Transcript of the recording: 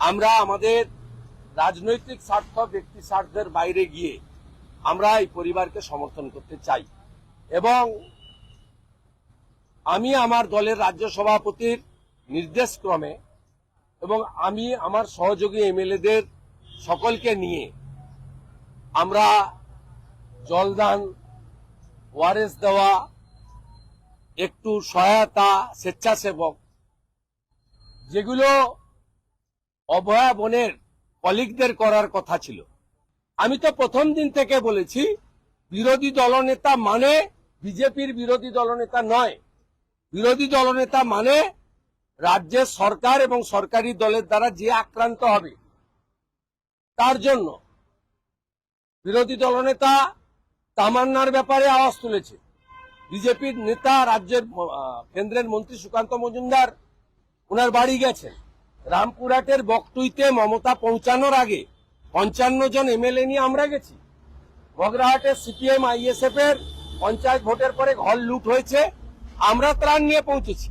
আমরা আমাদের রাজনৈতিক স্বার্থ, ব্যক্তি স্বার্থের বাইরে গিয়ে আমরা এই পরিবারকে সমর্থন করতে চাই এবং আমি আমার দলের রাজ্য সভাপতির নির্দেশক্রমে এবং আমি আমার সহযোগী এমএলএদের সকলকে নিয়ে আমরা জলদান, ওয়ারেস দেওয়া, একটু সহায়তা, স্বেচ্ছাসেবক, যেগুলো অভয়া বনের কলিগদের করার কথা ছিল। আমি তো প্রথম দিন থেকে বলেছি বিরোধী দলনেতা মানে বিজেপির বিরোধী দলনেতা নয়। বিরোধী দলনেতা মানে রাজ্যের সরকার এবং সরকারি দলের দ্বারা যে আক্রান্ত হবে তার জন্য। বিরোধী দলনেতা তামান্নার ব্যাপারে আওয়াজ তুলেছে। বিজেপির নেতা রাজ্যের কেন্দ্রের মন্ত্রী সুকান্ত মজুমদার ওনার বাড়ি গেছেন। রামপুরহাটের বকটুইতে মমতা পৌঁছানোর আগে 55 জন এমএলএ নিয়ে আমরা গেছি। বগরাহাটের সিপিএম আইএসএফ এর পঞ্চায়েত ভোটের পরে ঘর লুট হয়েছে, আমরা ত্রাণ নিয়ে পৌঁছেছি।